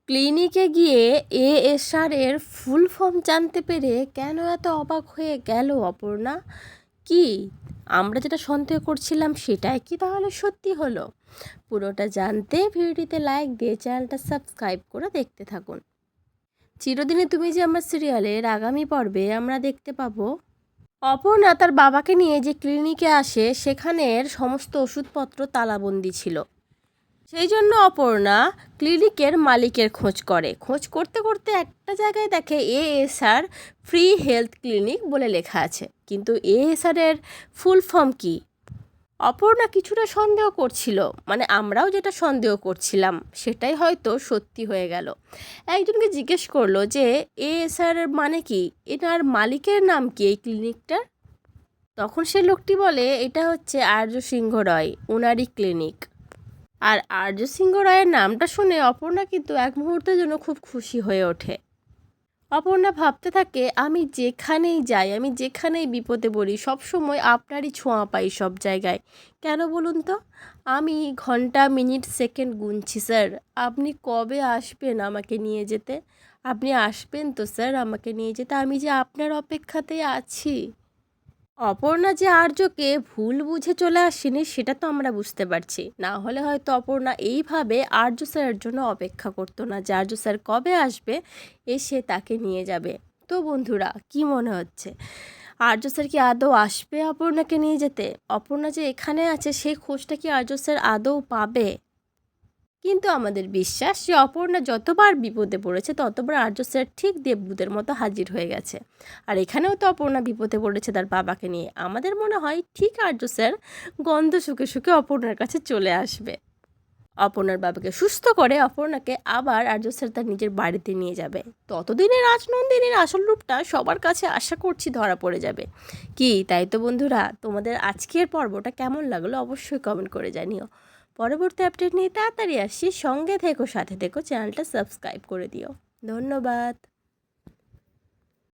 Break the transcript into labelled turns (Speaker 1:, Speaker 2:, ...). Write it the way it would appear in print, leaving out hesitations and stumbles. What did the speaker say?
Speaker 1: ক্লিনিকে গিয়ে এএসআর এর ফুল ফর্ম জানতে পেরে কেন এত অবাক হয়ে গেল অপর্ণা? কি আমরা যেটা সন্দেহ করছিলাম সেটাই কি তাহলে সত্যি হলো? পুরোটা জানতে ভিডিওটিতে লাইক দিয়ে চ্যানেলটা সাবস্ক্রাইব করে দেখতে থাকুন। চিরদিনে তুমি যে আমার সিরিয়ালের আগামী পর্বে আমরা দেখতে পাবো অপর্ণা তার বাবাকে নিয়ে যে ক্লিনিকে আসে সেখানের সমস্ত ওষুধপত্র তালাবন্দি ছিল। সেই জন্য অপর্ণা ক্লিনিকের মালিকের খোঁজ করতে করতে একটা জায়গায় দেখে এএসআর ফ্রি হেলথ ক্লিনিক বলে লেখা আছে, কিন্তু এএসআর এর ফুল ফর্ম কি? অপর্ণা কিছুটা সন্দেহ করছিল, মানে আমরাও যেটা সন্দেহ করছিলাম সেটাই হয়তো সত্যি হয়ে গেল। একজনকে জিজ্ঞেস করলো যে এএসআর এর মানে কি, এটার মালিকের নাম কি এই ক্লিনিকটার? তখন সে লোকটি বলে এটা হচ্ছে আর্য সিংহ রয়, ওনারই ক্লিনিক। আর আর্য সিংহ রায়ের নামটা শুনে অপর্ণা কিন্তু এক মুহূর্তের জন্য খুব খুশি হয়ে ওঠে। অপর্ণা ভাবতে থাকে, আমি যেখানেই যাই, আমি যেখানেই বিপদে পড়ি, সবসময় আপনারই ছোঁয়া পাই সব জায়গায়। কেন বলুন তো? আমি ঘন্টা মিনিট সেকেন্ড গুনছি স্যার, আপনি কবে আসবেন আমাকে নিয়ে যেতে? আপনি আসবেন তো স্যার আমাকে নিয়ে যেতে? আমি যে আপনার অপেক্ষাতেই আছি। অপর্ণা যে আর্যকে ভুল বুঝে চলে আসেনি সেটা তো আমরা বুঝতে পারছি, না হলে হয়তো অপর্ণা এইভাবে আর্য স্যারের জন্য অপেক্ষা করতো না যে আর্য স্যার কবে আসবে, এসে তাকে নিয়ে যাবে। তো বন্ধুরা, কি মনে হচ্ছে আর্য স্যার কি আদৌ আসবে অপর্ণাকে নিয়ে যেতে? অপর্ণা যে এখানে আছে সেই খোঁজটা কি আর্য স্যার আদৌ পাবে? কিন্তু আমাদের বিশ্বাস যে অপর্ণা যতবার বিপদে পড়েছে ততবার আর্য স্যার ঠিক দেবদূতের মতো হাজির হয়ে গেছে। আর এখানেও তো অপর্ণা বিপদে পড়েছে তার বাবাকে নিয়ে, আমাদের মনে হয় ঠিক আর্য স্যার গন্ধ শুকে শুকে অপর্ণার কাছে চলে আসবে। অপর্ণার বাবাকে সুস্থ করে অপর্ণাকে আবার আর্য স্যার তার নিজের বাড়িতে নিয়ে যাবে। ততদিনে রাজনন্দিনীর আসল রূপটা সবার কাছে আশা করছি ধরা পড়ে যাবে। কি তাই তো বন্ধুরা, তোমাদের আজকের পর্বটা কেমন লাগলো অবশ্যই কমেন্ট করে জানিও। পরবর্তী আপডেট নিয়ে তাড়াতাড়ি আসছি, সঙ্গে থেকো, সাথে থেকো, চ্যানেলটা সাবস্ক্রাইব করে দিও। ধন্যবাদ।